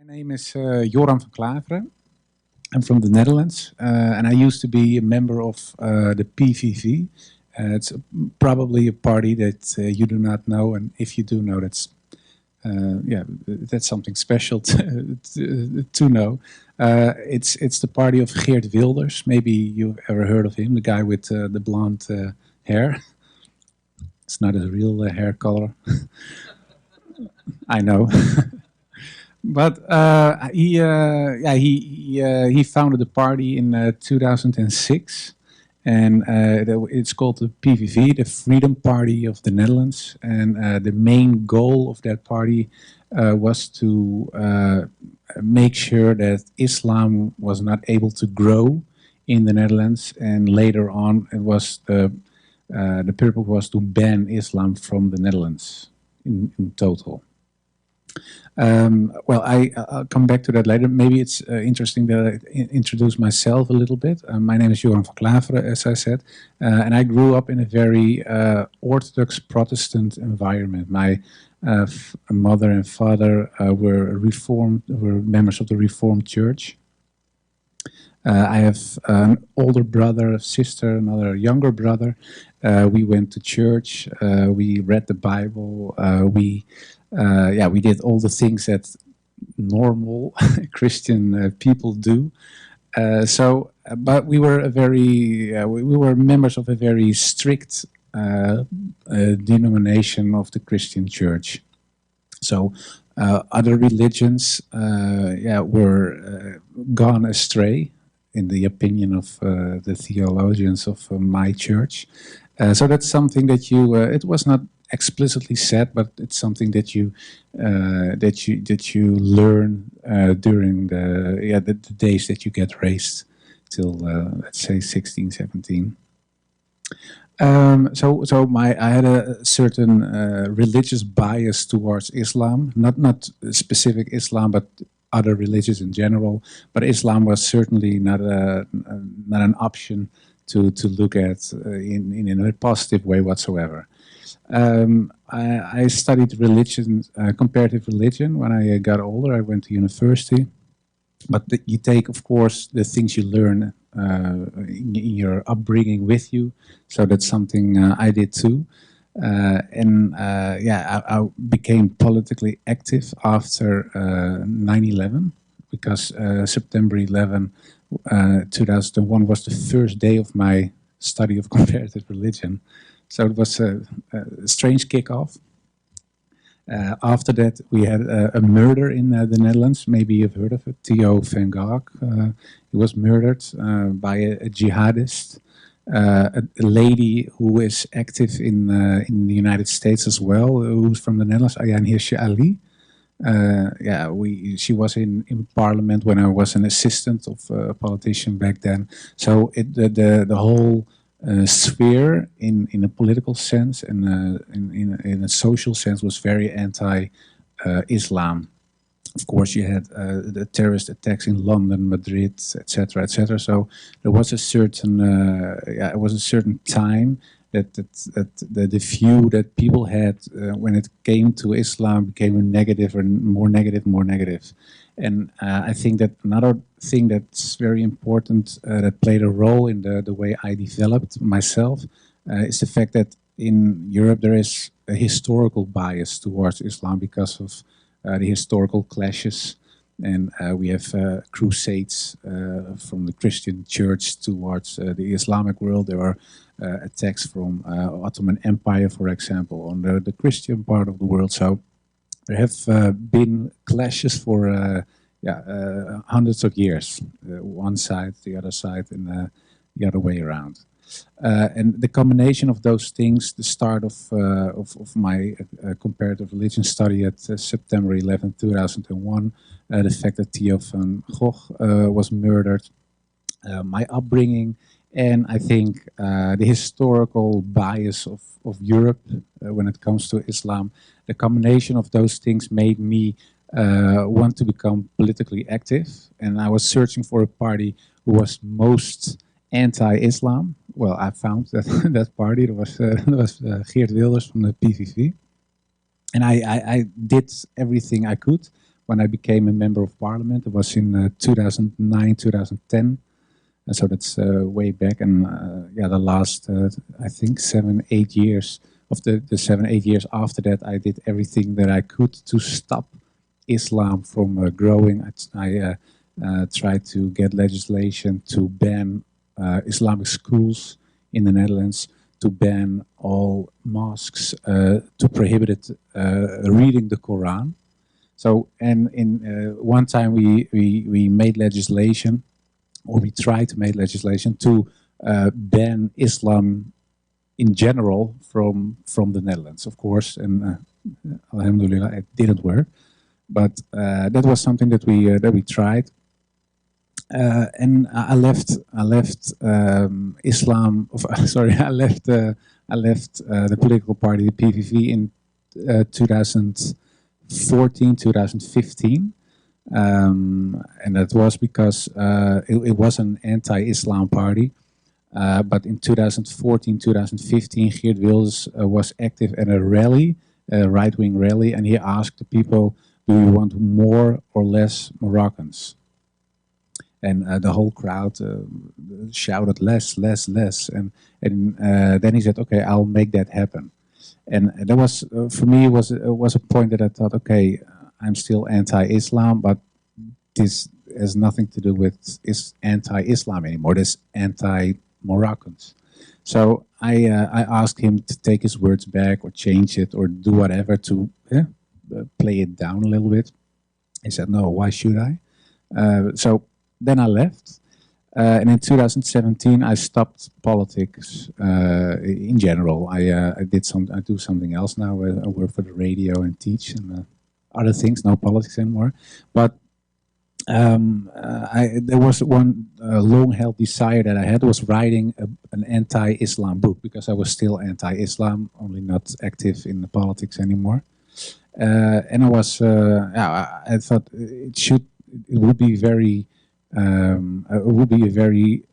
My name is Joram van Klaveren. I'm from the Netherlands, and I used to be a member of the PVV. It's probably a party that you do not know, and if you do know, that's something special to know. It's the party of Geert Wilders. Maybe you've ever heard of him, the guy with the blonde hair. It's not his real hair color. I know. But he founded the party in 2006, and it's called the PVV, the Freedom Party of the Netherlands. And the main goal of that party was to make sure that Islam was not able to grow in the Netherlands, and later on, it was the purpose was to ban Islam from the Netherlands in total. I'll come back to that later. Maybe it's interesting that I introduce myself a little bit. My name is Joram van Klaveren, as I said, and I grew up in a very Orthodox Protestant environment. My mother and father were members of the Reformed Church. I have an older brother, a sister, another younger brother. We went to church. We read the Bible. We did all the things that normal Christian people do. But we were we were members of a very strict denomination of the Christian Church. So other religions, were gone astray, in the opinion of the theologians of my church. So that's something that it was not explicitly said, but it's something that you learn during the days that you get raised till let's say 16, 17. I had a certain religious bias towards Islam, not specific Islam, but other religions in general. But Islam was certainly not an option to look at in a positive way whatsoever. I studied religion, comparative religion, when I got older. I went to university. But you take, of course, the things you learn in your upbringing with you. So that's something I did too. I became politically active after 9/11, because September 11, 2001 was the first day of my study of comparative religion. So it was a strange kickoff. After that, we had a murder in the Netherlands. Maybe you've heard of it, Theo van Gogh. He was murdered by a jihadist. A lady who is active in the United States as well, who's from the Netherlands, Ayaan Hirsi Ali. She was in Parliament when I was an assistant of a politician back then. So the whole sphere in a political sense and in a social sense was very anti-Islam. Of course, you had the terrorist attacks in London, Madrid, etc., etc. So there was a certain time that the view that people had when it came to Islam became negative and more negative, more negative. And I think that another thing that's very important that played a role in the way I developed myself is the fact that in Europe there is a historical bias towards Islam because of the historical clashes, and we have crusades from the Christian church towards the Islamic world. There are attacks from Ottoman Empire, for example, on the Christian part of the world. So there have been clashes for hundreds of years, one side, the other side, and the other way around. And the combination of those things, the start of my comparative religion study at September 11, 2001, the fact that Theo van Gogh was murdered, my upbringing, and I think the historical bias of Europe when it comes to Islam, the combination of those things made me want to become politically active. And I was searching for a party who was most anti-Islam. Well, I found that party. It was Geert Wilders from the PVV. And I did everything I could, when I became a member of parliament. It was in 2009, 2010. So that's way back. And yeah, the last, I think, 7-8 years, of the 7-8 years after that, I did everything that I could to stop Islam from growing. I tried to get legislation to ban Islamic schools in the Netherlands, to ban all mosques, to prohibit reading the Quran. So, and in one time we made legislation, or we tried to make legislation to ban Islam in general from the Netherlands, of course, and alhamdulillah, it didn't work. But that was something that we tried. And I left Islam. Sorry, I left the political party, the PVV, in 2014, 2015, and that was because it was an anti-Islam party. But in 2014, 2015, Geert Wilders was active at a rally, a right-wing rally, and he asked the people, "Do you want more or less Moroccans?" And the whole crowd shouted less, less, less. And then he said, "Okay, I'll make that happen." And that was, for me, was a point that I thought, okay, I'm still anti-Islam, but this has nothing to do with anti-Islam anymore. This anti-Moroccans. So I asked him to take his words back, or change it, or do whatever to play it down a little bit. He said, "No, why should I?" So then I left, and in 2017 I stopped politics in general. I do something else now. I work for the radio and teach and other things. No politics anymore. But there was one long-held desire that I had, was writing an anti-Islam book, because I was still anti-Islam, only not active in the politics anymore. And I was, I thought it would be a very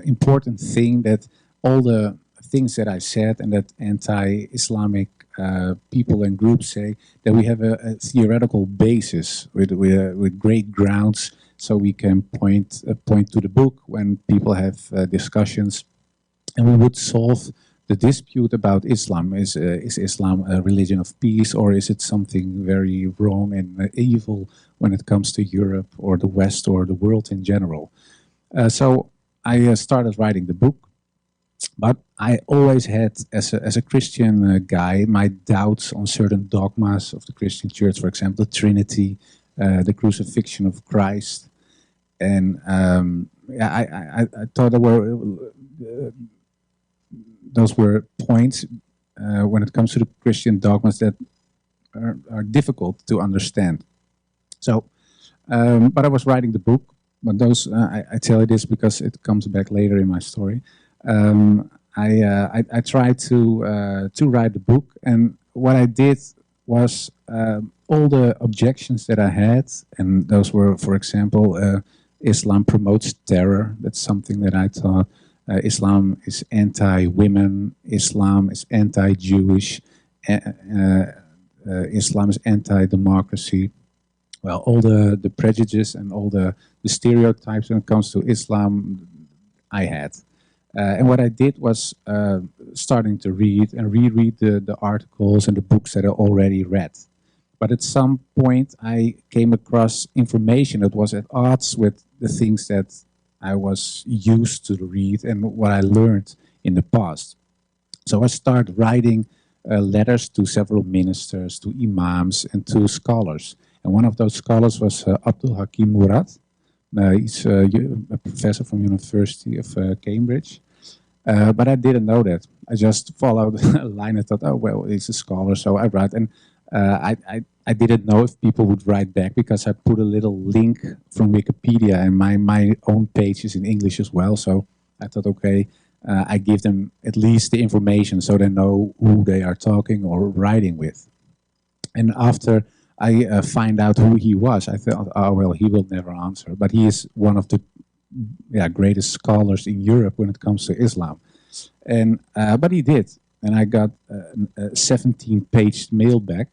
important thing that all the things that I said and that anti-Islamic people and groups say, that we have a theoretical basis with great grounds, so we can point to the book when people have discussions, and we would solve the dispute about Islam. Is Islam a religion of peace, or is it something very wrong and evil when it comes to Europe or the West or the world in general? So I started writing the book, but I always had, as a Christian guy, my doubts on certain dogmas of the Christian Church, for example, the Trinity, the crucifixion of Christ, and I thought those were points when it comes to the Christian dogmas that are difficult to understand. So, but I was writing the book. But those, I tell you this because it comes back later in my story. I tried to write the book, and what I did was all the objections that I had, and those were, for example, Islam promotes terror. That's something that I thought. Islam is anti-women. Islam is anti-Jewish. Islam is anti-democracy. Well, all the prejudices and all the stereotypes when it comes to Islam, I had. And what I did was starting to read and reread the articles and the books that I already read. But at some point, I came across information that was at odds with the things that I was used to read and what I learned in the past. So I started writing letters to several ministers, to imams, and to scholars. And one of those scholars was Abdul Hakim Murad. He's a professor from University of Cambridge. But I didn't know that. I just followed a line and thought, oh, well, he's a scholar, so I write. And I didn't know if people would write back, because I put a little link from Wikipedia, and my own page is in English as well. So I thought, okay, I give them at least the information so they know who they are talking or writing with. And after I find out who he was, I thought, oh, well, he will never answer. But he is one of the greatest scholars in Europe when it comes to Islam. And but he did. And I got a 17-page mail back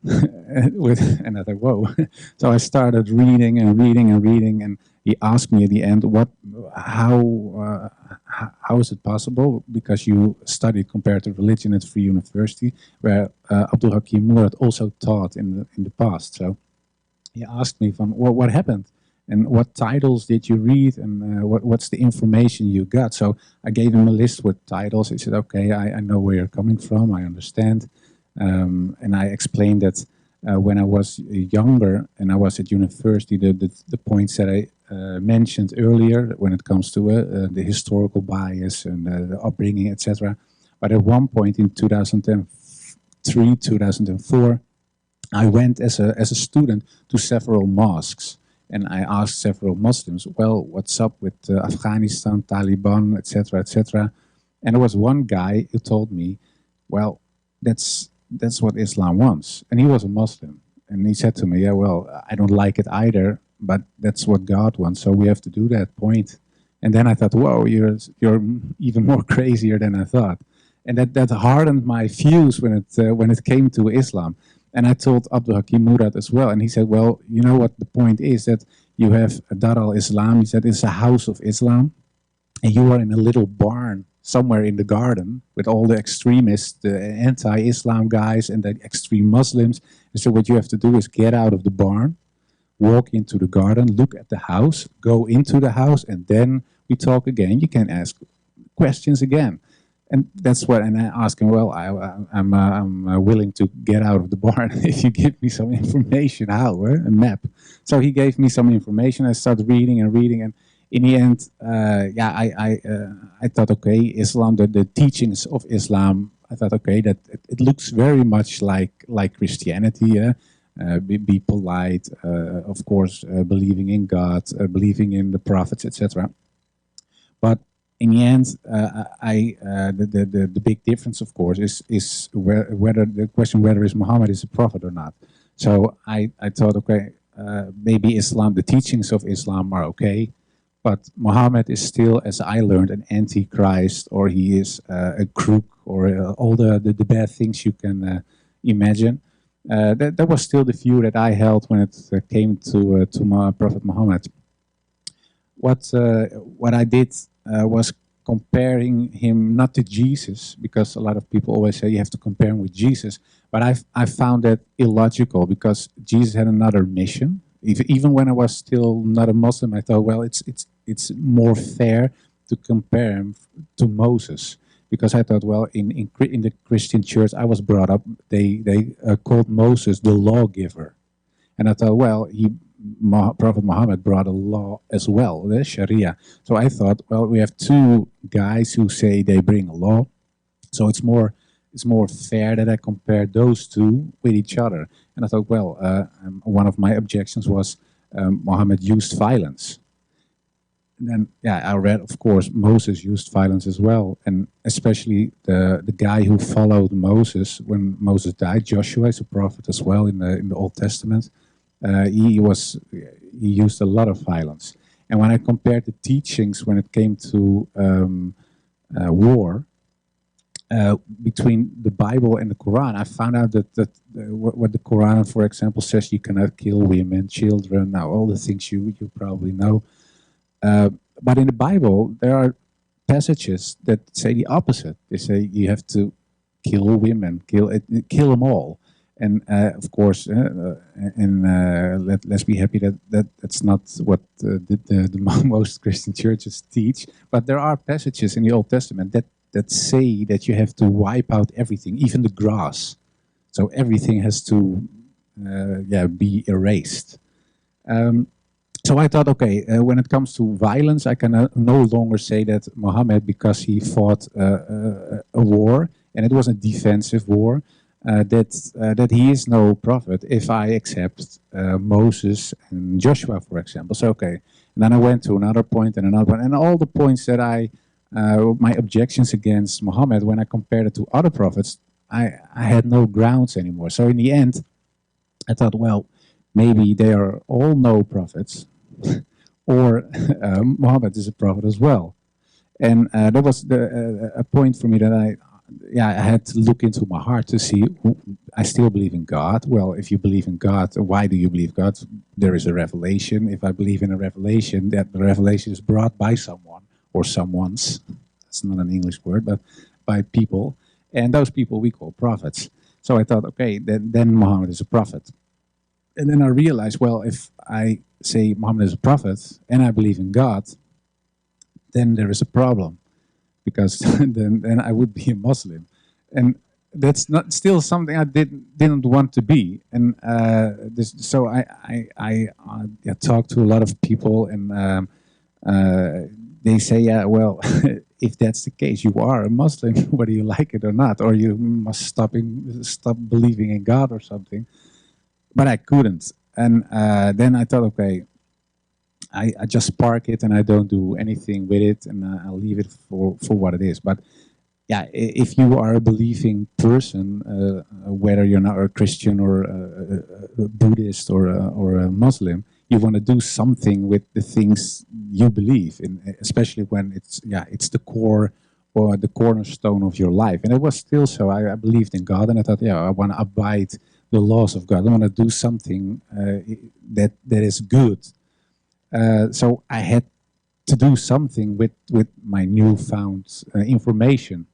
And I thought, whoa. So I started reading and reading and reading, and he asked me at the end, how is it possible? Because you studied comparative religion at Free University, where Abdul Hakim Murad also taught in the past. So he asked me, what happened? And what titles did you read, and what's the information you got? So I gave him a list with titles. He said, okay, I know where you're coming from, I understand. And I explained that when I was younger and I was at university, the points that I mentioned earlier when it comes to the historical bias and the upbringing, etc. But at one point in 2003, 2004, I went as a student to several mosques. And I asked several Muslims, well, what's up with Afghanistan, Taliban, etc., etc. And there was one guy who told me, well, that's what Islam wants. And he was a Muslim. And he said to me, yeah, well, I don't like it either, but that's what God wants, so we have to do that point. And then I thought, whoa, you're even more crazier than I thought. And that hardened my views when it came to Islam. And I told Abdul Hakim Murad as well. And he said, well, you know what the point is, that you have Dar al-Islam. He said, it's a house of Islam. And you are in a little barn somewhere in the garden with all the extremists, the anti-Islam guys and the extreme Muslims. And so what you have to do is get out of the barn, walk into the garden, look at the house, go into the house, and then we talk again. You can ask questions again. And that's what, and I asked him, well, I'm willing to get out of the barn if you give me some information, how, a map. So he gave me some information. I started reading and reading, and in the end, I thought, okay, Islam, the teachings of Islam, I thought, okay, that it looks very much like Christianity. Be polite, of course, believing in God, believing in the prophets, etc. But in the end, the big difference, of course, is whether the question whether Muhammad is a prophet or not. So I thought, okay, maybe Islam, the teachings of Islam are okay, but Muhammad is still, as I learned, an antichrist, or he is a crook, or all the bad things you can imagine. That was still the view that I held when it came to Prophet Muhammad. What I did was comparing him not to Jesus, because a lot of people always say you have to compare him with Jesus, but I found that illogical, because Jesus had another mission. Even when I was still not a Muslim, I thought, well, it's more fair to compare him to Moses, because I thought, well, in the Christian church I was brought up, they called Moses the lawgiver, and I thought, well, Prophet Muhammad brought a law as well, the Sharia. So I thought, well, we have two guys who say they bring a law, so it's more fair that I compare those two with each other. And I thought, well, one of my objections was Muhammad used violence. And then, yeah, I read, of course, Moses used violence as well, and especially the guy who followed Moses when Moses died, Joshua, is a prophet as well in the Old Testament. He used a lot of violence. And when I compared the teachings when it came to war between the Bible and the Quran, I found out that what the Quran, for example, says, you cannot kill women, children, now all the things you probably know. But in the Bible, there are passages that say the opposite. They say you have to kill women, kill them all. And of course, let's be happy that's not what the most Christian churches teach. But there are passages in the Old Testament that say that you have to wipe out everything, even the grass. So everything has to be erased. So I thought, okay, when it comes to violence, I can no longer say that Muhammad, because he fought a war, and it was a defensive war, that he is no prophet if I accept Moses and Joshua, for example. So, okay. And then I went to another point and another one, and all the points that my objections against Muhammad, when I compared it to other prophets, I had no grounds anymore. So in the end, I thought, well, maybe they are all no prophets, or Muhammad is a prophet as well. And that was a point for me that yeah, I had to look into my heart to see. I still believe in God. Well, if you believe in God, why do you believe God? There is a revelation. If I believe in a revelation, that the revelation is brought by someone or someone's. It's not an English word, but by people, and those people we call prophets. So I thought, okay, then Muhammad is a prophet. And then I realized, well, if I say Muhammad is a prophet and I believe in God, then there is a problem, because then I would be a Muslim, and that's not still something I didn't want to be. And so I talked to a lot of people, and they say, yeah, well, if that's the case, you are a Muslim, whether you like it or not, or you must stop believing in God or something. But I couldn't, and then I thought, okay, I just park it and I don't do anything with it, and I'll leave it for what it is. But yeah, if you are a believing person, whether you're not a Christian or a Buddhist or a Muslim, you want to do something with the things you believe in, especially when it's the core or the cornerstone of your life. And it was still so. I believed in God, and I thought, yeah, I want to abide the laws of God. I want to do something that is good. So I had to do something with my newfound information,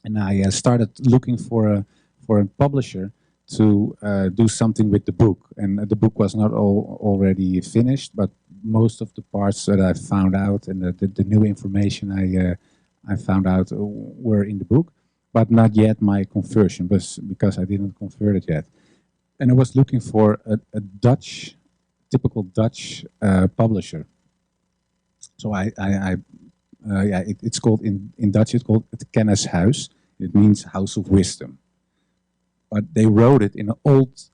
and I started looking for a publisher to do something with the book. And the book was not already finished, but most of the parts that I found out and the new information I found out were in the book, but not yet my conversion, because I didn't convert it yet. And I was looking for a typical Dutch publisher. So it's called in Dutch. It's called het Kennishuis. It means house of wisdom. But they wrote it in old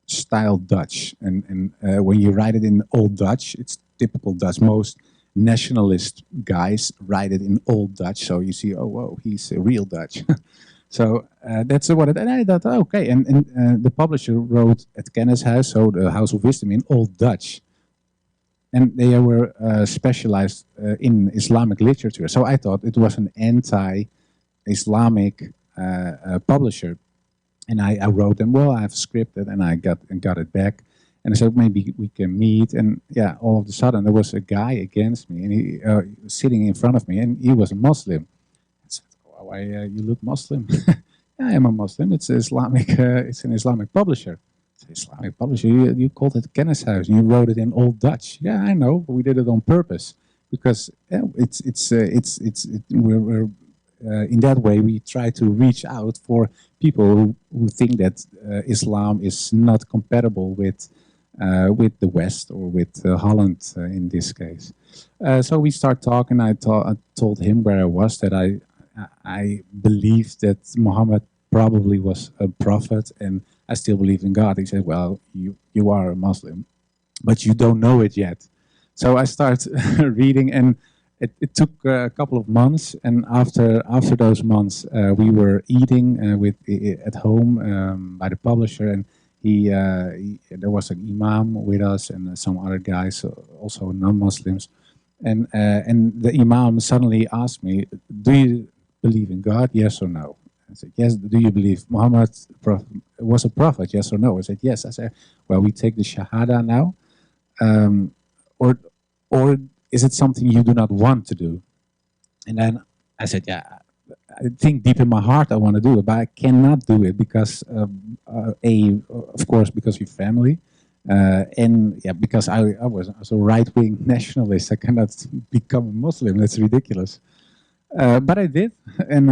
style Dutch, and when you write it in old Dutch, it's typical Dutch. Most nationalist guys write it in old Dutch, so you see, oh, whoa, he's a real Dutch. So that's what it. And I thought, okay. And the publisher wrote het Kennishuis, so the House of Wisdom, in Old Dutch, and they were specialized in Islamic literature. So I thought it was an anti-Islamic publisher, and I wrote them. Well, I have scripted, and I got it back, and I said maybe we can meet. And yeah, all of a sudden there was a guy against me, and he was sitting in front of me, and he was a Muslim. Why you look Muslim? Yeah, I am a Muslim. It's Islamic. It's an Islamic publisher. It's an Islamic publisher. You called it Kennishuis, and you wrote it in Old Dutch. Yeah, I know. But we did it on purpose because we're in that way we try to reach out for people who think that Islam is not compatible with the West or with Holland in this case. So we start talking. I told him where I was, that I believed that Muhammad probably was a prophet, and I still believe in God. He said, well, you are a Muslim, but you don't know it yet. So I start reading, and it took a couple of months, and after those months, we were eating at home by the publisher, and there was an imam with us and some other guys, also non-Muslims, and the imam suddenly asked me, do you believe in God, yes or no? I said, yes. Do you believe Muhammad was a prophet, yes or no? I said, yes. I said, well, we take the Shahada now, or is it something you do not want to do? And then I said, yeah, I think deep in my heart I want to do it, but I cannot do it because, of course, because of your family, and yeah, because I was a right-wing nationalist. I cannot become a Muslim. That's ridiculous. But I did, and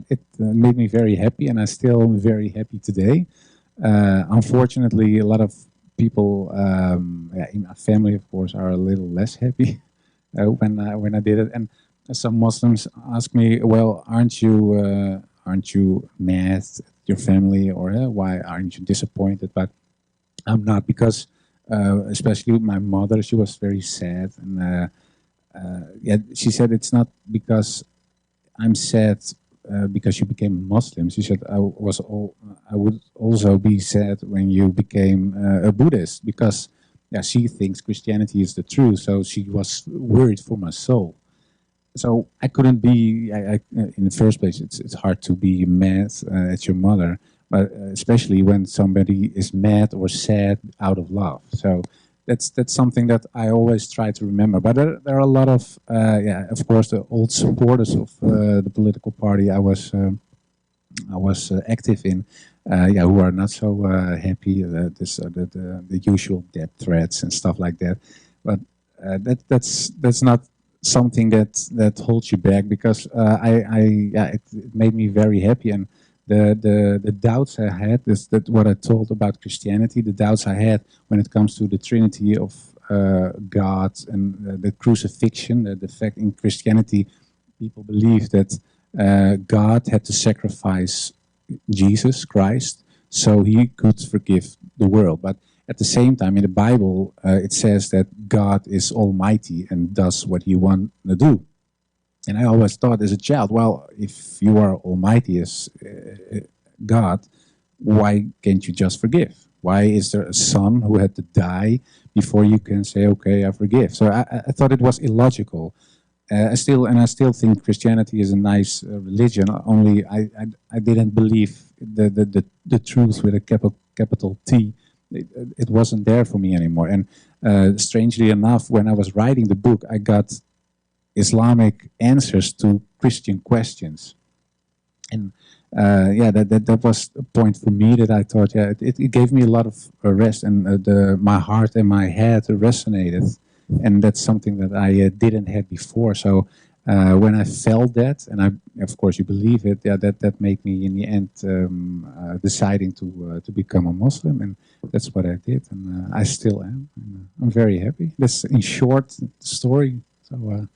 it made me very happy, and I still am very happy today. Unfortunately, a lot of people in my family, of course, are a little less happy when I did it. And some Muslims ask me, "Well, aren't you mad at your family, or why aren't you disappointed?" But I'm not, because especially my mother, she was very sad, and she said it's not because I'm sad because you became a Muslim. She said I would also be sad when you became a Buddhist, because she thinks Christianity is the truth. So she was worried for my soul. so I couldn't be. In the first place, it's hard to be mad at your mother, but especially when somebody is mad or sad out of love. So that's something that I always try to remember. But there are a lot of of course, the old supporters of the political party I was active in, who are not so happy. The usual death threats and stuff like that. But that's not something that holds you back, because it made me very happy. And the doubts I had, is that what I told about Christianity, the doubts I had when it comes to the Trinity of God and the crucifixion, the fact in Christianity people believe that God had to sacrifice Jesus Christ so he could forgive the world. But at the same time, in the Bible, it says that God is almighty and does what he wants to do. And I always thought as a child, well, if you are almighty as God, why can't you just forgive? Why is there a son who had to die before you can say, okay, I forgive? So I thought it was illogical. I still think Christianity is a nice religion. Only I didn't believe the truth with a capital T. It wasn't there for me anymore. And strangely enough, when I was writing the book, I got Islamic answers to Christian questions. And that was a point for me that I thought, it gave me a lot of rest, and my heart and my head resonated. And that's something that I didn't have before. So when I felt that, and of course you believe it, that made me in the end deciding to become a Muslim, and that's what I did, and I still am. And, I'm very happy. That's in short the story. So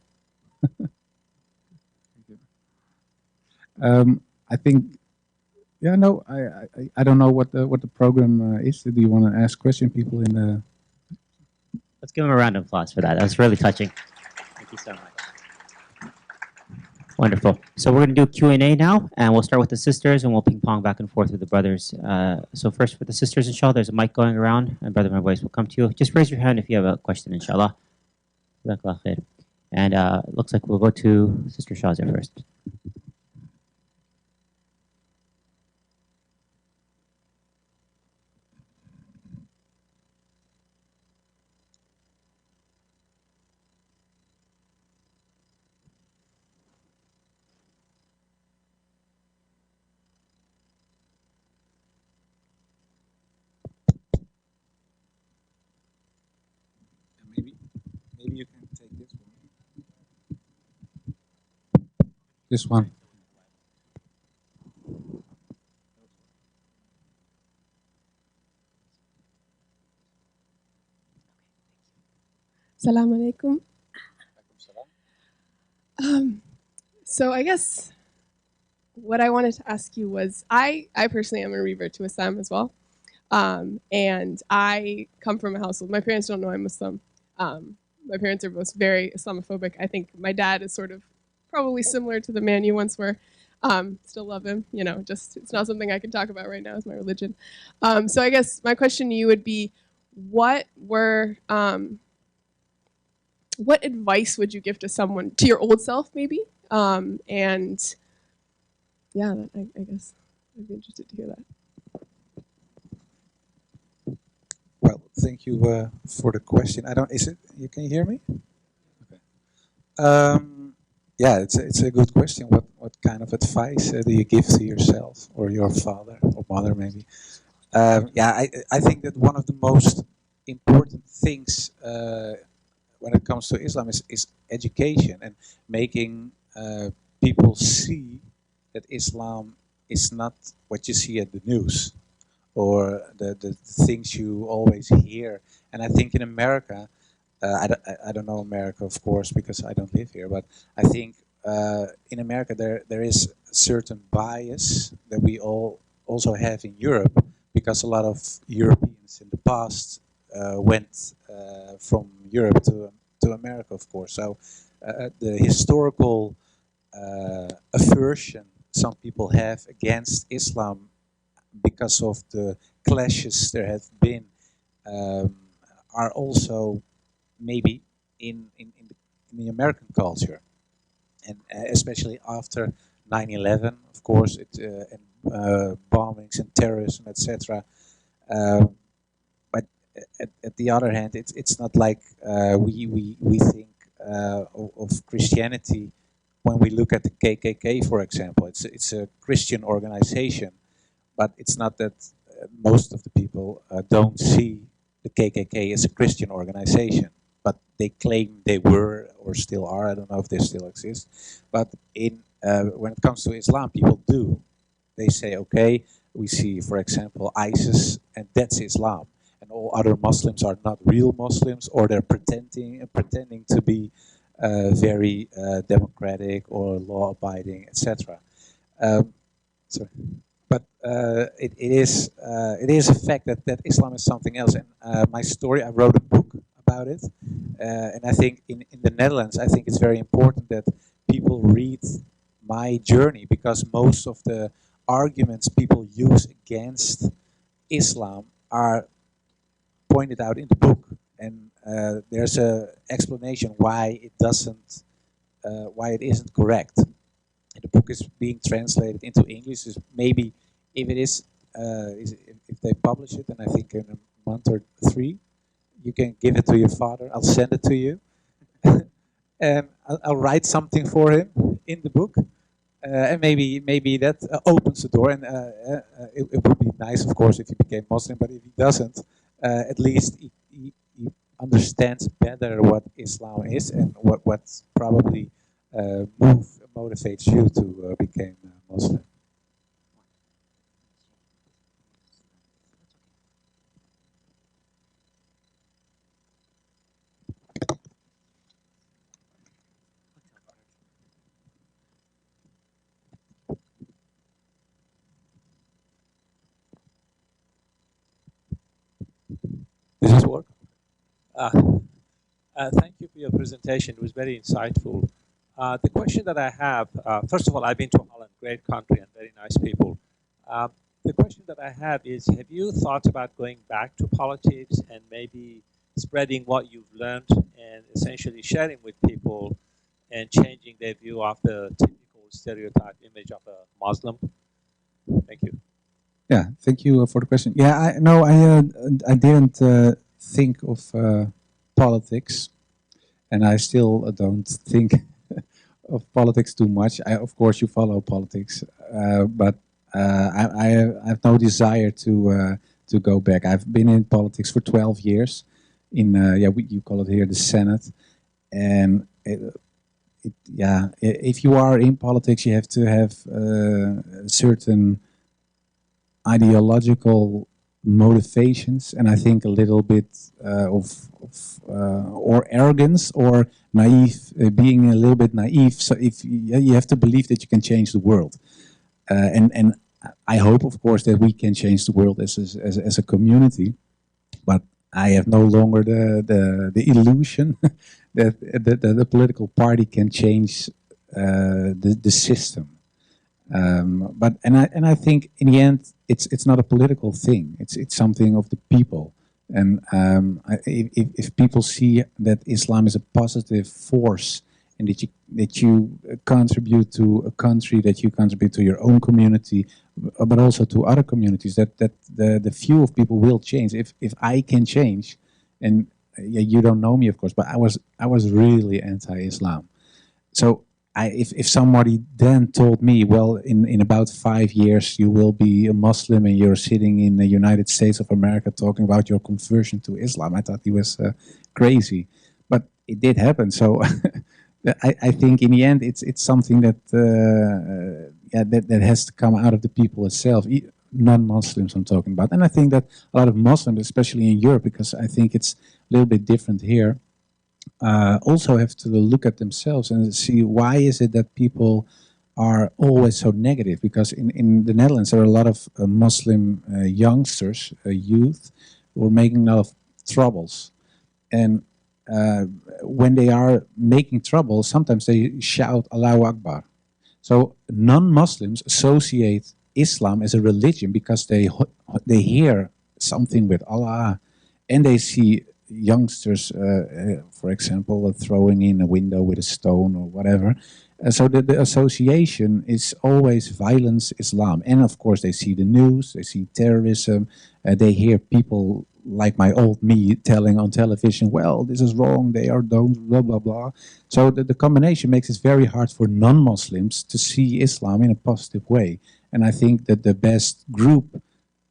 I think, I don't know what the program is. Do you want to ask question people in the? Let's give him a round of applause for that. That was really touching. Thank you so much. Wonderful. So we're going to do Q&A now, and we'll start with the sisters, and we'll ping pong back and forth with the brothers. So first for the sisters, inshallah, there's a mic going around, and Brother My Voice will come to you. Just raise your hand if you have a question, inshallah. And it looks like we'll go to Sister Shazia first. Maybe you can take this one. This one. Assalamu alaikum. So I guess what I wanted to ask you was, I personally am a revert to Islam as well. And I come from a household, my parents don't know I'm Muslim. My parents are both very Islamophobic. I think my dad is sort of probably similar to the man you once were. Still love him, just it's not something I can talk about right now as my religion. So I guess my question to you would be, what advice would you give to someone, to your old self maybe? And yeah, I guess I'd be interested to hear that. Well, thank you for the question. You can hear me? Okay. It's a good question. What kind of advice do you give to yourself or your father or mother maybe? I think that one of the most important things when it comes to Islam is education, and making people see that Islam is not what you see at the news or the things you always hear. And I think in America, I don't know America, of course, because I don't live here, but I think in America there is a certain bias that we all also have in Europe, because a lot of Europeans in the past went from Europe to America, of course. So the historical aversion some people have against Islam because of the clashes there have been are also maybe in the American culture. and especially after 9/11, of course, and bombings and terrorism, etc. But at the other hand, it's not like we think of Christianity when we look at the KKK, for example. It's a Christian organization, but it's not that most of the people don't see the KKK as a Christian organization, but they claim they were or still are. I don't know if they still exist. But when it comes to Islam, people do. They say, okay, we see, for example, ISIS, and that's Islam. And all other Muslims are not real Muslims, or they're pretending to be very democratic or law-abiding, etc. Sorry. But it is a fact that Islam is something else. And my story, I wrote a book about it. And I think in the Netherlands, I think it's very important that people read my journey, because most of the arguments people use against Islam are pointed out in the book. And there's an explanation why it isn't correct. And the book is being translated into English. So maybe if it is, if they publish it, and I think in a month or 3, you can give it to your father. I'll send it to you, and I'll write something for him in the book, and maybe that opens the door. And it would be nice, of course, if he became Muslim. But if he doesn't, at least he understands better what Islam is and what probably motivates you to become Muslim. Does this work? Thank you for your presentation. It was very insightful. The question that I have, first of all, I've been to Holland, great country and very nice people. The question that I have is, have you thought about going back to politics and maybe spreading what you've learned and essentially sharing with people and changing their view of the typical stereotype image of a Muslim? Thank you. Yeah, thank you for the question. Yeah, I didn't think of politics, and I still don't think of politics too much. Of course, you follow politics, but I have no desire to go back. I've been in politics for 12 years. You call it here the Senate, and if you are in politics, you have to have certain ideological motivations, and I think a little bit or arrogance or naive, being a little bit naive. So if you have to believe that you can change the world, and I hope, of course, that we can change the world as a community. But I have no longer the illusion that the political party can change the system. But I think in the end it's not a political thing. It's something of the people. And if people see that Islam is a positive force, and that you contribute to a country, that you contribute to your own community, but also to other communities, that the view of people will change. If I can change, and you don't know me, of course, but I was really anti-Islam. So if somebody then told me, well, in about 5 years you will be a Muslim and you're sitting in the United States of America talking about your conversion to Islam, I thought he was crazy. But it did happen. So I think in the end it's something that that has to come out of the people itself, non-Muslims I'm talking about. And I think that a lot of Muslims, especially in Europe, because I think it's a little bit different here, also have to look at themselves and see why is it that people are always so negative. Because in the Netherlands there are a lot of Muslim youngsters, youth, who are making a lot of troubles. And when they are making trouble, sometimes they shout Allahu Akbar. So non-Muslims associate Islam as a religion because they hear something with Allah, and they see youngsters, for example, throwing in a window with a stone or whatever, So the association is always violence, Islam. And of course they see the news, they see terrorism, they hear people like my old me telling on television, well, this is wrong, they are don't, blah, blah, blah. So the combination makes it very hard for non-Muslims to see Islam in a positive way. And I think that the best group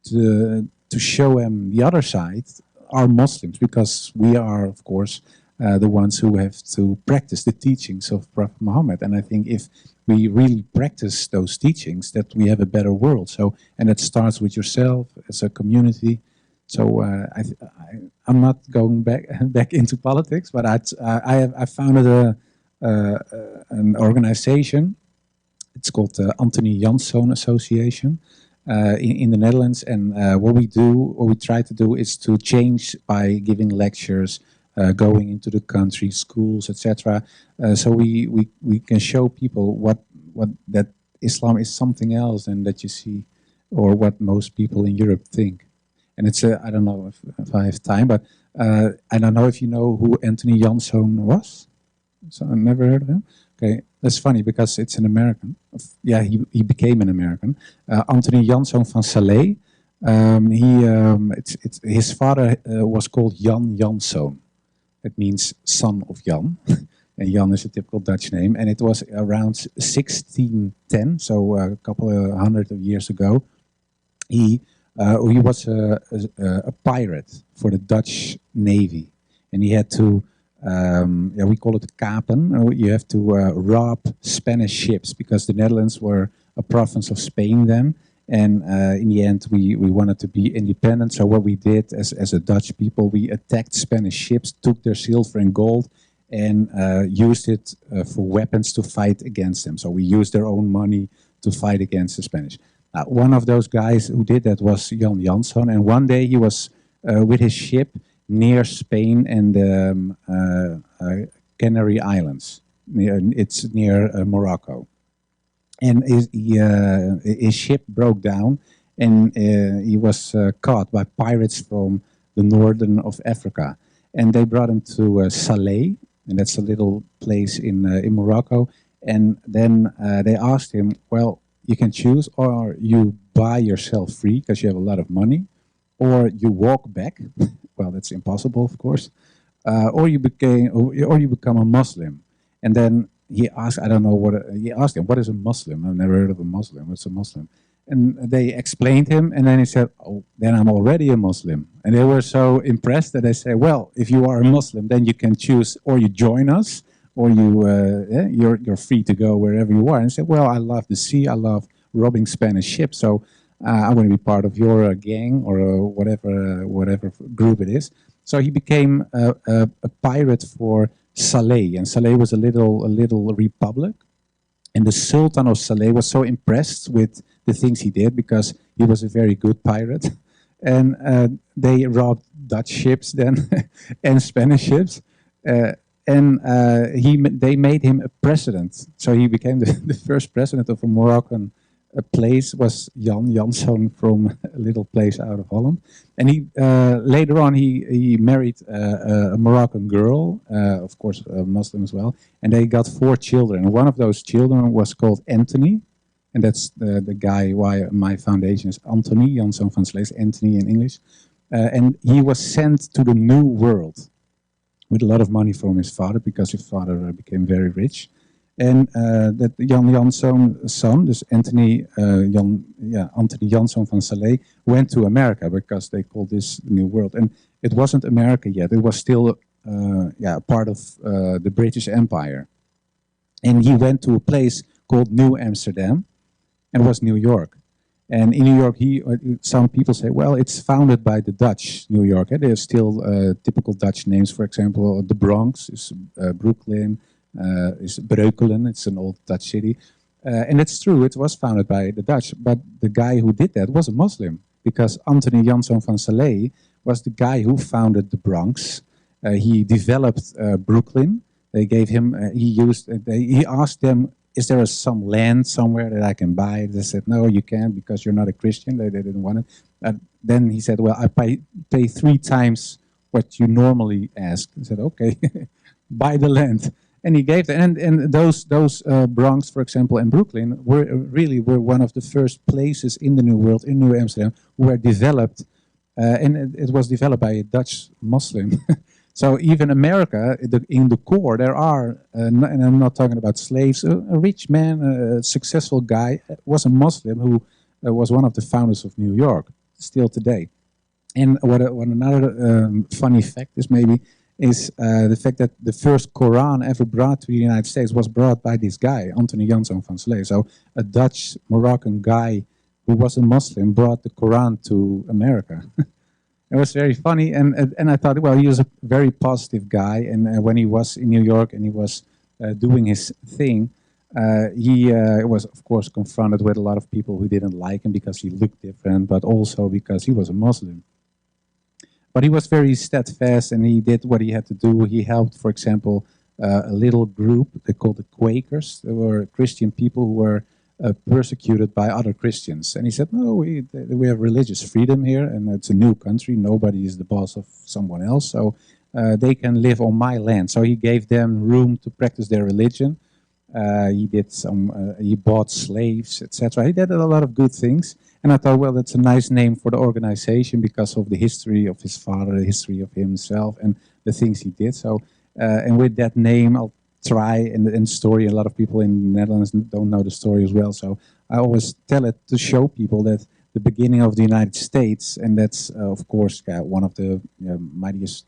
to show them the other side are Muslims, because we are, of course, the ones who have to practice the teachings of Prophet Muhammad. And I think if we really practice those teachings, that we have a better world. So, and it starts with yourself as a community. So I'm not going back into politics, but I founded an organization. It's called the Anthony Janszoon Association in the Netherlands. And what we try to do is to change by giving lectures, going into the country, schools, etc. So we can show people what that Islam is something else than that you see, or what most people in Europe think. And it's I don't know if I have time, but I don't know if you know who Anthony Janszoon was. So I never heard of him. Okay, that's funny because it's an American. Yeah, he became an American. Anthony Janszoon van Salé. His father was called Jan Janszoon. It means son of Jan. And Jan is a typical Dutch name. And it was around 1610, so a couple of hundred of years ago. He was a pirate for the Dutch Navy. And he had to, we call it kapen. You have to rob Spanish ships, because the Netherlands were a province of Spain then. And in the end, we wanted to be independent. So what we did as a Dutch people, we attacked Spanish ships, took their silver and gold, and used it for weapons to fight against them. So we used their own money to fight against the Spanish. One of those guys who did that was Jan Janszoon. And one day he was with his ship near Spain and the Canary Islands. It's near Morocco. And his ship broke down, and he was caught by pirates from the northern of Africa. And they brought him to Salé, and that's a little place in Morocco. And then they asked him, well, you can choose, or you buy yourself free because you have a lot of money, or you walk back. Well, that's impossible, of course. Or you become a Muslim. And then he asked, I don't know what, he asked him, what is a Muslim? I've never heard of a Muslim. What's a Muslim? And they explained him, and then he said, oh, then I'm already a Muslim. And they were so impressed that they said, well, if you are a Muslim, then you can choose, or you join us, or you're free to go wherever you are. And he said, well, I love the sea, I love robbing Spanish ships, so I want to be part of your gang, or whatever group it is. So he became a pirate for Salé, and Salé was a little republic, and the Sultan of Salé was so impressed with the things he did, because he was a very good pirate, and they robbed Dutch ships then and Spanish ships, and they made him a president. So he became the first president of a Moroccan place. Was Jan Janszoon from a little place out of Holland. And he later on he married a Moroccan girl, of course a Muslim as well, and they got 4 children. And one of those children was called Anthony, and that's the guy why my foundation is Anthony Janszoon van Salé, Anthony in English. And he was sent to the New World with a lot of money from his father, because his father became very rich. And that Jan Janszoon's son, this Anthony Janszoon van Salé, went to America, because they called this the New World. And it wasn't America yet; it was still part of the British Empire. And he went to a place called New Amsterdam, and was New York. And in New York, some people say, well, it's founded by the Dutch, New York. There's still typical Dutch names. For example, the Bronx is Brooklyn. Is Breukelen, it's an old Dutch city. And it's true, it was founded by the Dutch, but the guy who did that was a Muslim, because Anthony Janszoon van Salé was the guy who founded the Bronx. He developed Brooklyn. They gave him, he asked them, is there some land somewhere that I can buy? They said, no, you can't, because you're not a Christian. They didn't want it. Then he said, well, I pay 3 times what you normally ask. He said, okay, buy the land. And he gave them, and those Bronx, for example, and Brooklyn were one of the first places in the New World, in New Amsterdam, were developed, and it was developed by a Dutch Muslim. So even America, in the core, there are, and I'm not talking about slaves, a rich man, a successful guy, was a Muslim who was one of the founders of New York, still today. And what another funny fact is maybe, is the fact that the first Quran ever brought to the United States was brought by this guy, Anthony Janszoon van Slee. So a Dutch Moroccan guy who was a Muslim brought the Quran to America. It was very funny, and I thought, well, he was a very positive guy, and when he was in New York and he was doing his thing, he was, of course, confronted with a lot of people who didn't like him because he looked different, but also because he was a Muslim. But he was very steadfast, and he did what he had to do. He helped, for example, a little group, they called the Quakers. They were Christian people who were persecuted by other Christians. And he said, no, we have religious freedom here, and it's a new country. Nobody is the boss of someone else, so they can live on my land. So he gave them room to practice their religion. He bought slaves, etc. He did a lot of good things. And I thought, well, that's a nice name for the organization because of the history of his father, the history of himself, and the things he did. So, and with that name, I'll try, and story, a lot of people in the Netherlands don't know the story as well. So I always tell it to show people that the beginning of the United States, and that's, of course, one of the mightiest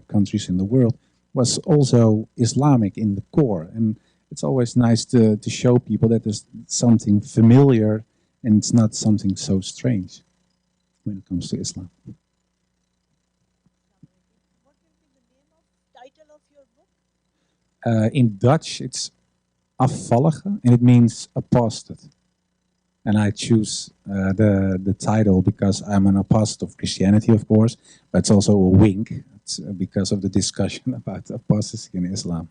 countries in the world, was also Islamic in the core. And it's always nice to show people that there's something familiar and it's not something so strange when it comes to Islam. What will be the name of title of your book? In Dutch, it's afvallige, and it means apostate. And I choose the title because I'm an apostate of Christianity, of course, but it's also a wink. It's because of the discussion about apostasy in Islam.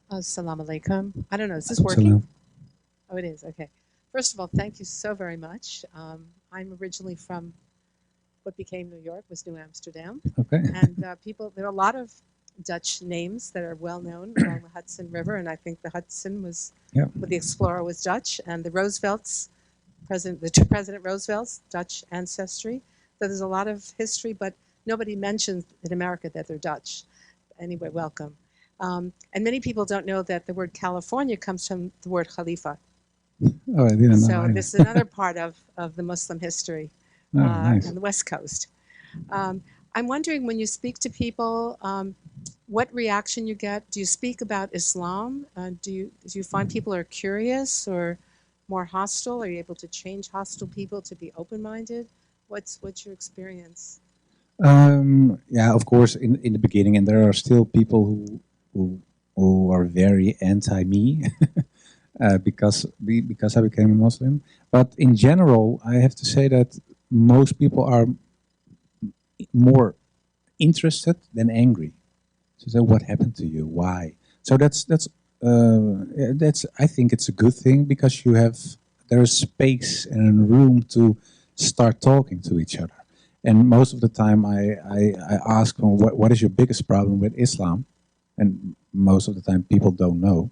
Assalamu alaikum. I don't know, is this working? Oh, it is, okay. First of all, thank you so very much. I'm originally from what became New York, was New Amsterdam. Okay. And there are a lot of Dutch names that are well known along the Hudson River, and I think the Hudson was, with the explorer, was Dutch, and the Roosevelts, the two President Roosevelts, Dutch ancestry. So there's a lot of history, but nobody mentions in America that they're Dutch. Anyway, welcome. And many people don't know that the word California comes from the word Khalifa. Oh, I didn't know. So this is another part of the Muslim history nice. on the West Coast. I'm wondering, when you speak to people, what reaction you get? Do you speak about Islam? Do you find people are curious or more hostile? Are you able to change hostile people to be open-minded? What's your experience? Yeah, of course, in the beginning, and there are still people who are very anti-me because I became a Muslim. But in general, I have to say that most people are more interested than angry. So say, what happened to you? Why? So that's I think it's a good thing because there is space and room to start talking to each other. And most of the time, I ask them, what is your biggest problem with Islam? And most of the time, people don't know.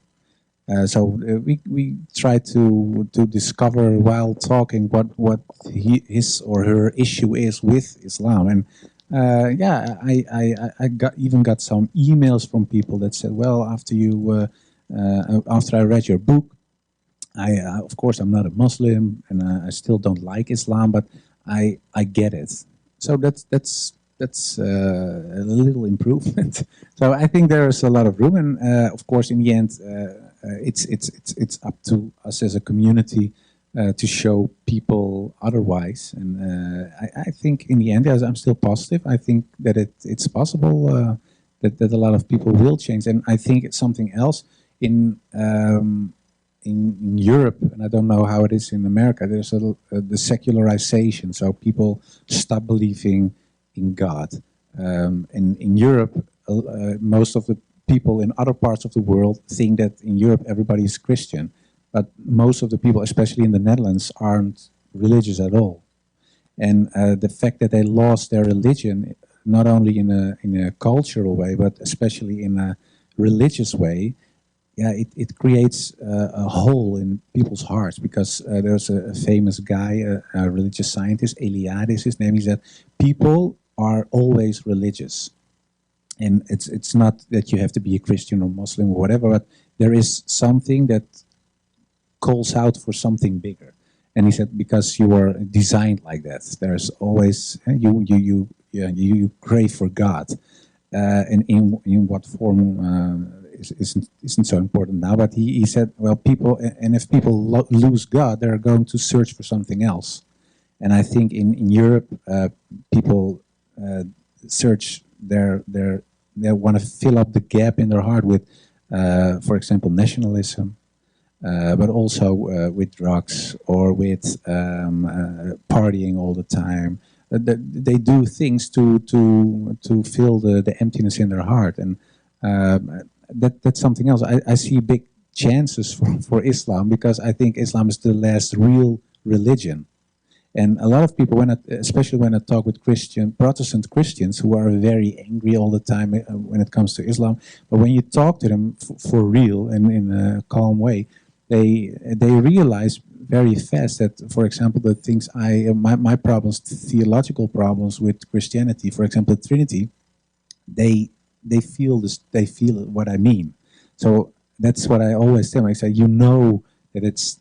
So we try to discover while talking what his or her issue is with Islam. And I even got some emails from people that said, well, after I read your book, of course I'm not a Muslim and I still don't like Islam, but I get it. So that's a little improvement. So I think there is a lot of room, and of course, in the end, it's up to us as a community to show people otherwise. And I think in the end, as I'm still positive, I think that it's possible that a lot of people will change. And I think it's something else in Europe, and I don't know how it is in America. There's the secularization, so people stop believing in God. In Europe, most of the people in other parts of the world think that in Europe everybody is Christian, but most of the people, especially in the Netherlands, aren't religious at all. And the fact that they lost their religion, not only in a cultural way, but especially in a religious way, yeah, it creates a hole in people's hearts, because there's a famous guy, a religious scientist, Eliade is his name. He said, people are always religious. And it's not that you have to be a Christian or Muslim or whatever, but there is something that calls out for something bigger. And he said, because you are designed like that, there's always, you crave for God. And in what form isn't so important now, but he said, well, people, and if people lose God, they're going to search for something else. And I think in Europe, people search they want to fill up the gap in their heart with, for example, nationalism, but also with drugs or with partying all the time. They do things to fill the emptiness in their heart, and that's something else. I see big chances for Islam, because I think Islam is the last real religion. And a lot of people, especially when I talk with Protestant Christians who are very angry all the time when it comes to Islam, but when you talk to them for real and in a calm way, they realize very fast that, for example, the things my problems, theological problems with Christianity, for example, the Trinity, they feel this. They feel what I mean. So that's what I always tell them. I say, you know that it's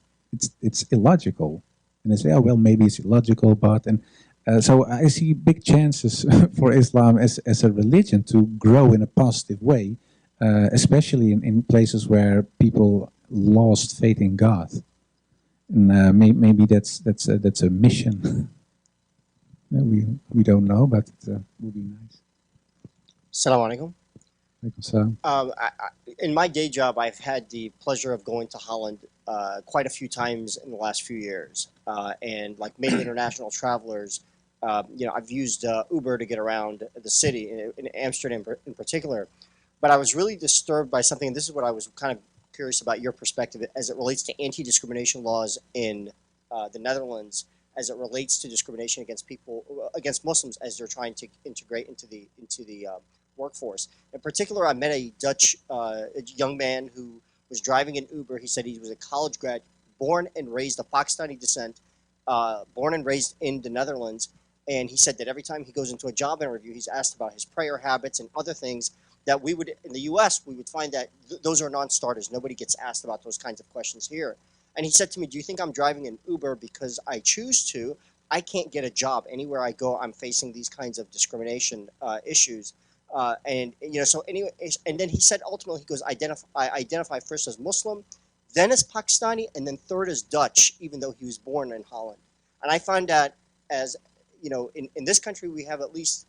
illogical, and they say, oh well, maybe it's illogical, but so I see big chances for Islam as a religion to grow in a positive way, especially in places where people lost faith in God, and maybe that's a mission. we don't know, but it would be nice. Assalamu alaikum. So. In my day job, I've had the pleasure of going to Holland quite a few times in the last few years, and like many international travelers, I've used Uber to get around the city, in Amsterdam in particular. But I was really disturbed by something, and this is what I was kind of curious about your perspective as it relates to anti-discrimination laws in the Netherlands, as it relates to discrimination against Muslims as they're trying to integrate into the workforce. In particular, I met a Dutch young man who was driving an Uber. He said he was a college grad, born and raised of Pakistani descent, born and raised in the Netherlands. And he said that every time he goes into a job interview, he's asked about his prayer habits and other things that we would, in the US, we would find that those are non-starters. Nobody gets asked about those kinds of questions here. And he said to me, do you think I'm driving an Uber because I choose to? I can't get a job. Anywhere I go, I'm facing these kinds of discrimination issues. So anyway, and then he said ultimately, he goes, I identify first as Muslim, then as Pakistani, and then third as Dutch, even though he was born in Holland. And I find that, as in this country, we have at least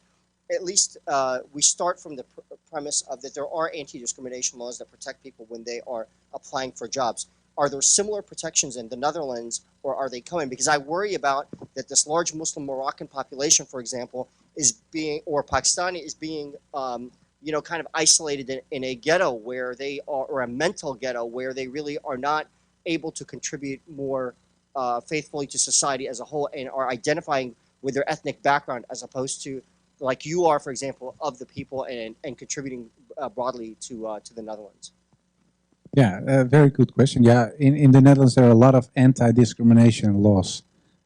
we start from the premise of that there are anti-discrimination laws that protect people when they are applying for jobs. Are there similar protections in the Netherlands, or are they coming? Because I worry about that this large Muslim Moroccan population, for example, or Pakistani is being, kind of isolated in a ghetto where they are, or a mental ghetto where they really are not able to contribute more faithfully to society as a whole, and are identifying with their ethnic background as opposed to, like you are, for example, of the people and contributing broadly to the Netherlands. Yeah, very good question. Yeah, in the Netherlands there are a lot of anti-discrimination laws.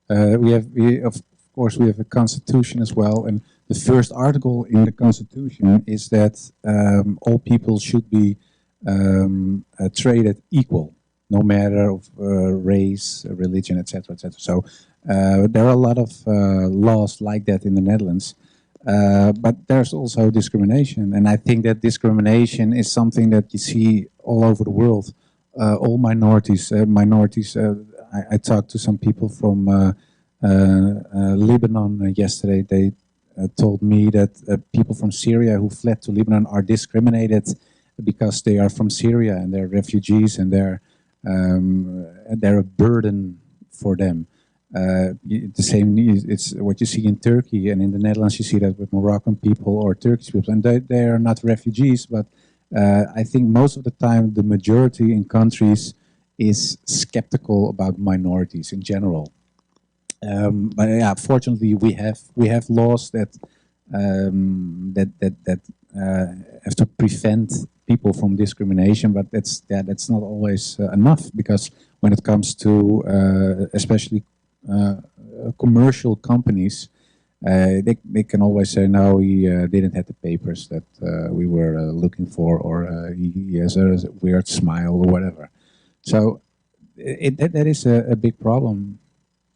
Of course we have a constitution as well, and the first article in the constitution is that all people should be treated equal, no matter of race, religion, etc., etc. So there are a lot of laws like that in the Netherlands. But there's also discrimination, and I think that discrimination is something that you see all over the world. All minorities. I talked to some people from Lebanon yesterday. They told me that people from Syria who fled to Lebanon are discriminated because they are from Syria and they're refugees, and they're a burden for them. The same, it's what you see in Turkey, and in the Netherlands you see that with Moroccan people or Turkish people, and they are not refugees, but I think most of the time the majority in countries is skeptical about minorities in general. But yeah, fortunately, we have laws that have to prevent people from discrimination. But that's not always enough, because when it comes to especially commercial companies, they can always say, no, he didn't have the papers that we were looking for, or he has a weird smile or whatever. So that is a big problem.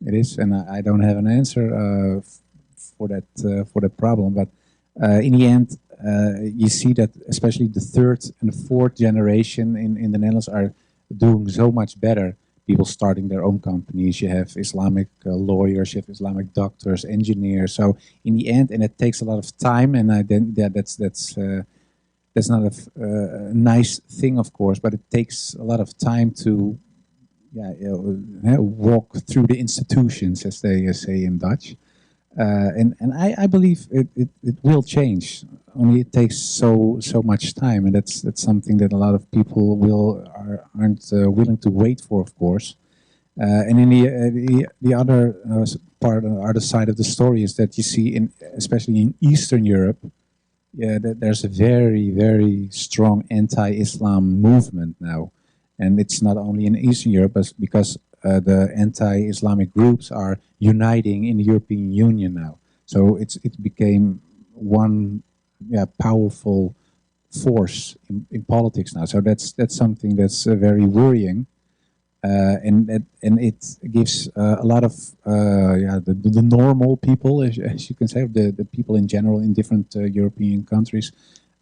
It is, and I don't have an answer for that problem. But in the end, you see that especially the third and the fourth generation in the Netherlands are doing so much better. People starting their own companies. You have Islamic lawyers, you have Islamic doctors, engineers. So in the end, and it takes a lot of time, and that's not a nice thing, of course, but it takes a lot of time to walk through the institutions, as they say in Dutch. And I believe it will change. Only it takes so much time, and that's something that a lot of people aren't willing to wait for, of course. And in the other part, the other side of the story is that you see, especially in Eastern Europe, that there's a very, very strong anti-Islam movement now, and it's not only in Eastern Europe, but because the anti-Islamic groups are uniting in the European Union now. So it became one powerful force in politics now. So that's something that's very worrying, and it gives a lot of the normal people, as you can say, the people in general in different European countries,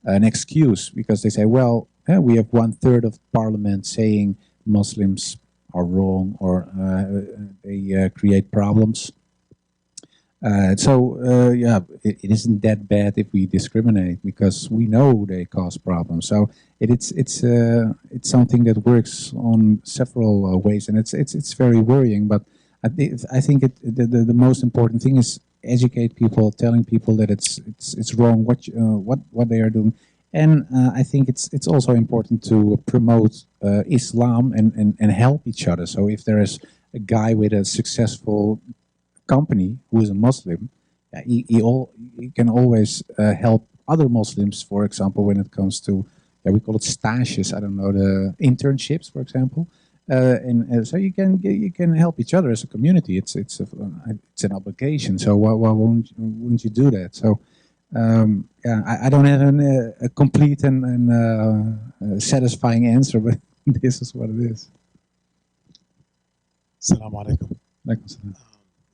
an excuse, because they say, well, we have 1/3 of parliament saying Muslims are wrong, or they create problems. It isn't that bad if we discriminate, because we know they cause problems. So it's something that works on several ways, and it's very worrying. But I think the most important thing is educate people, telling people that it's wrong what they are doing. And I think it's also important to promote Islam and help each other. So if there is a guy with a successful company who is a Muslim, he can always help other Muslims, for example, when it comes to, we call it stages, I don't know, the internships, for example. And so you can help each other as a community. It's an obligation. So why wouldn't you do that? So I don't have a complete and satisfying answer, but this is what it is. Assalamu alaikum. Like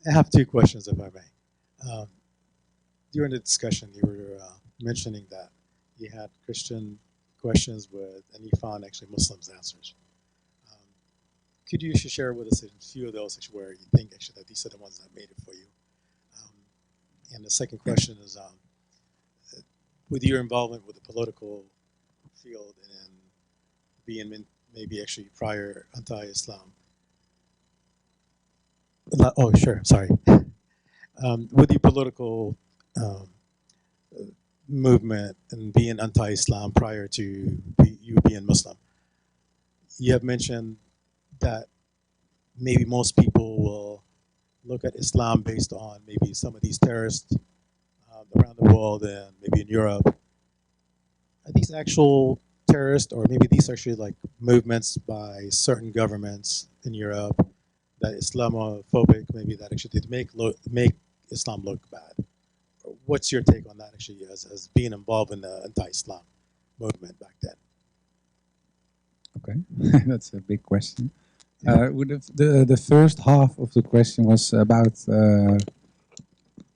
I have two questions, if I may. During the discussion, you were mentioning that you had Christian questions and you found actually Muslims' answers. Could you share with us a few of those where you think actually that these are the ones that made it for you? And the second question is, with your involvement with the political field and being maybe actually prior anti-Islam. Oh, sure, sorry. With the political movement and being anti-Islam prior to you being Muslim, you have mentioned that maybe most people will look at Islam based on maybe some of these terrorists around the world and maybe in Europe. Are these actual terrorists, or maybe these are actually like movements by certain governments in Europe that Islamophobic, maybe that actually make Islam look bad? What's your take on that actually as being involved in the anti-Islam movement back then? Okay, that's a big question. The first half of the question was about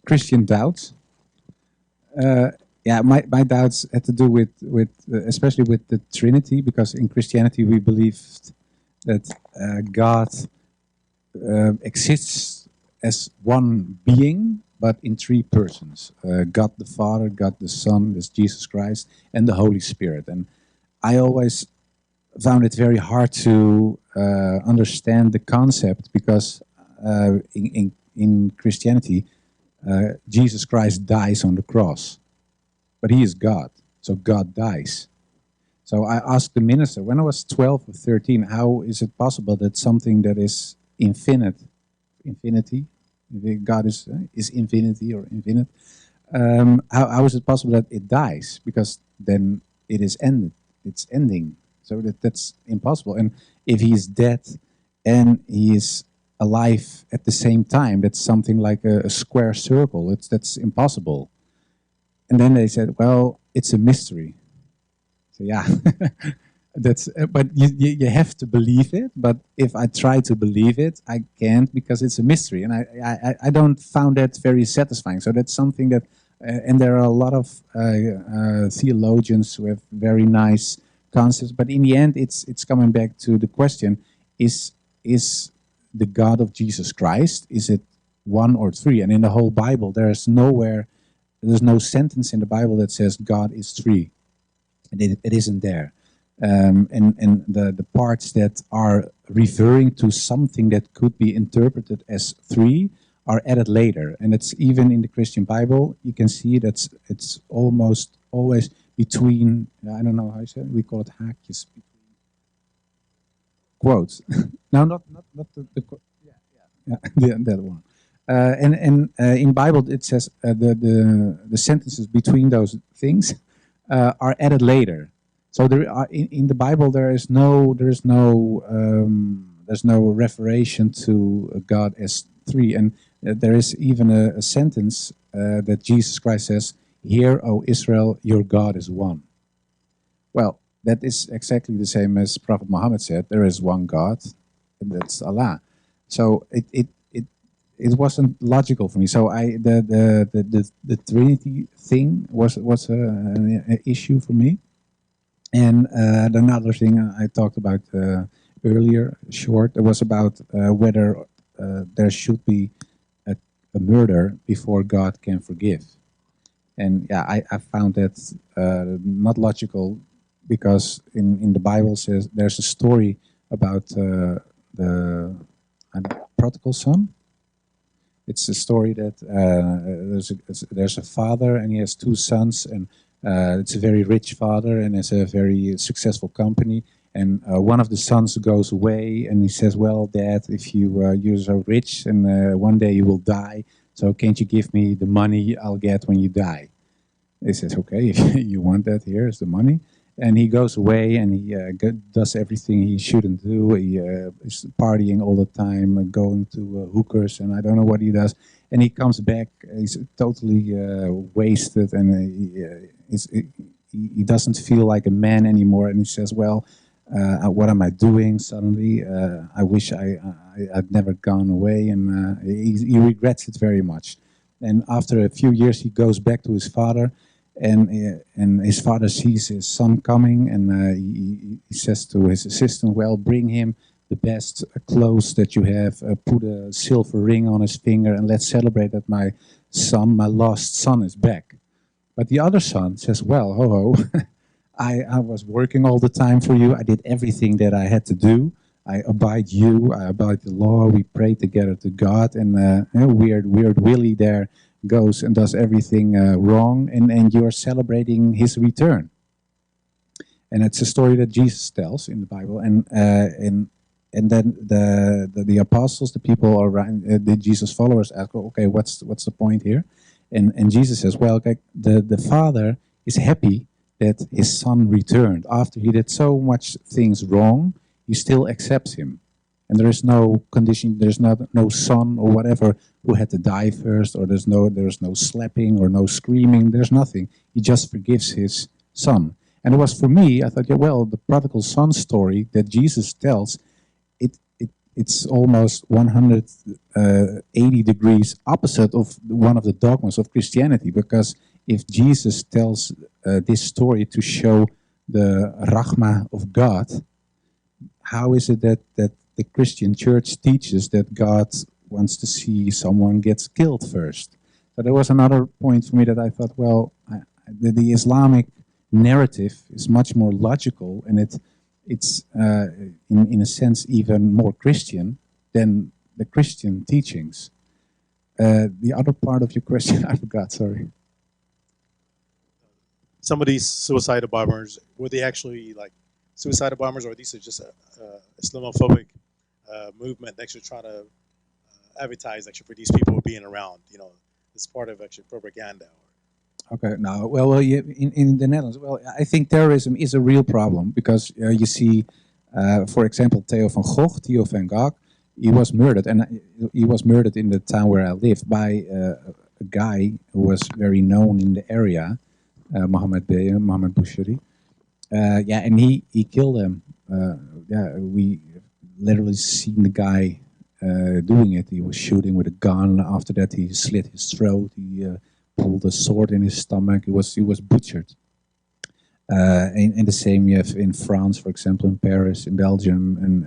Christian doubts. My doubts had to do with especially with the Trinity, because in Christianity we believed that God exists as one being, but in three persons: God the Father, God the Son, as Jesus Christ, and the Holy Spirit. And I always found it very hard to understand the concept, because in Christianity, Jesus Christ dies on the cross, but he is God, so God dies. So I asked the minister when I was 12 or 13, how is it possible that something that is infinity, God is infinity or infinite. How is it possible that it dies? Because then it is ended. It's ending. So that's impossible. And if he is dead and he is alive at the same time, that's something like a square circle. That's impossible. And then they said, well, it's a mystery. So yeah, that's. But you have to believe it. But if I try to believe it, I can't because it's a mystery, and I don't found that very satisfying. So that's something that, and there are a lot of theologians who have very nice concepts. But in the end, it's coming back to the question: is the God of Jesus Christ, is it one or three? And in the whole Bible, there's no sentence in the Bible that says God is three. It isn't there. And the parts that are referring to something that could be interpreted as three are added later. And it's even in the Christian Bible, you can see that it's almost always between, I don't know how you say it, we call it haakjes, quotes. No, not the quote. Yeah, that one. And in Bible it says the sentences between those things are added later. So there are in the Bible there's no reference to God as three, and there is even a sentence that Jesus Christ says, "Hear, O Israel, your God is one." Well, that is exactly the same as Prophet Muhammad said. There is one God, and that's Allah. So it wasn't logical for me. So the Trinity thing was an issue for me. And another thing I talked about earlier, short, it was about whether there should be a murder before God can forgive. And yeah, I found that not logical, because in the Bible says there's a story about the prodigal son. It's a story that there's a father and he has two sons, and it's a very rich father and has a very successful company. And one of the sons goes away and he says, "Well, Dad, if you're so rich and one day you will die, so can't you give me the money I'll get when you die?" He says, "Okay, if you want that, here's the money." And he goes away and he does everything he shouldn't do. He is partying all the time, going to hookers, and I don't know what he does. And he comes back, he's totally wasted, and he doesn't feel like a man anymore. And he says, "Well, what am I doing suddenly? I wish I'd never gone away." And he regrets it very much. And after a few years, he goes back to his father. And his father sees his son coming, and he says to his assistant, "Well, bring him the best clothes that you have, put a silver ring on his finger, and let's celebrate that my lost son is back." But the other son says, "Well, ho, I was working all the time for you. I did everything that I had to do. I abide the law. We pray together to God, and weird Willie there goes and does everything wrong, and you're celebrating his return." And it's a story that Jesus tells in the Bible, and then the apostles, the people around, the Jesus followers ask, "Okay, what's the point here?" And Jesus says, "Well, okay, the father is happy that his son returned after he did so much things wrong. He still accepts him. And there is no condition, there's no son or whatever who had to die first, or there's no slapping or no screaming, there's nothing. He just forgives his son." And it was for me, I thought, yeah, well, the prodigal son story that Jesus tells, it's almost 180 degrees opposite of one of the dogmas of Christianity, because if Jesus tells this story to show the rahmah of God, how is it that the Christian church teaches that God wants to see someone gets killed first? So there was another point for me that I thought, well, the Islamic narrative is much more logical, and it's in a sense even more Christian than the Christian teachings. The other part of your question, I forgot, sorry. Some of these suicidal bombers, were they actually like suicidal bombers, or these are just a Islamophobic movement that actually try to advertise actually for these people being around. You know, it's part of actually propaganda. Okay, now, well, yeah, in the Netherlands, well, I think terrorism is a real problem because you see, for example, Theo van Gogh, he was murdered, and he was murdered in the town where I live by a guy who was very known in the area, Mohammed Boucheri. Yeah, and he killed him. Yeah, we literally seen the guy doing it. He was shooting with a gun. After that, he slit his throat. He pulled a sword in his stomach. He was butchered. And the same you have in France, for example, in Paris, in Belgium, and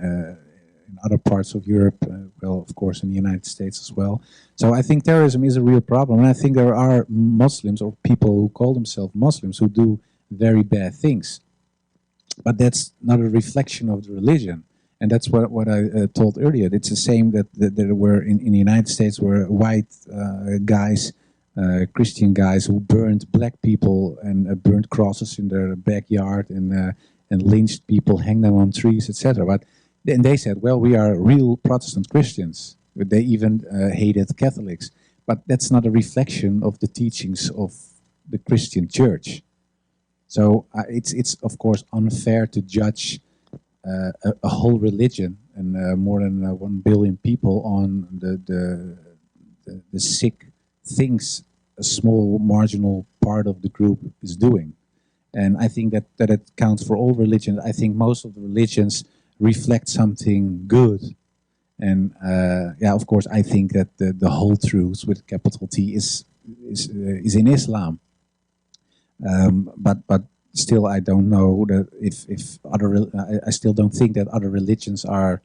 in other parts of Europe. Well, of course, in the United States as well. So I think terrorism is a real problem, and I think there are Muslims or people who call themselves Muslims who do very bad things. But that's not a reflection of the religion. And that's what I told earlier. It's the same that there were in the United States were white guys, Christian guys who burned black people and burned crosses in their backyard and lynched people, hanged them on trees, etc. But then they said, well, we are real Protestant Christians. They even hated Catholics. But that's not a reflection of the teachings of the Christian church. So it's of course unfair to judge a whole religion and more than 1 billion people on the sick things a small marginal part of the group is doing. And I think that it counts for all religions. I think most of the religions reflect something good. And yeah, of course, I think that the whole truth with capital T is in Islam. But still, I don't know that if other. I still don't think that other religions are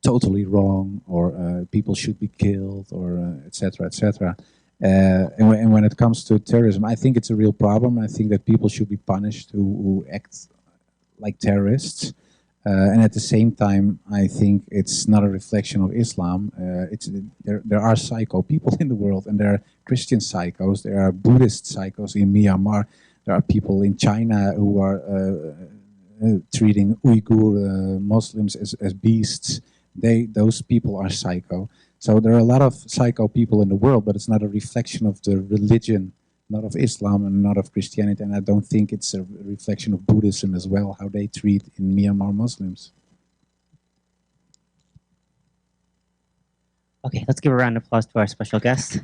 totally wrong or people should be killed or etc. etc. And when it comes to terrorism, I think it's a real problem. I think that people should be punished who act like terrorists. And at the same time, I think it's not a reflection of Islam. There are psycho people in the world, and there are Christian psychos, there are Buddhist psychos in Myanmar, there are people in China who are treating Uyghur Muslims as beasts. Those people are psycho. So there are a lot of psycho people in the world, but it's not a reflection of the religion, not of Islam and not of Christianity, and I don't think it's a reflection of Buddhism as well, how they treat in Myanmar Muslims. Okay, let's give a round of applause to our special guest.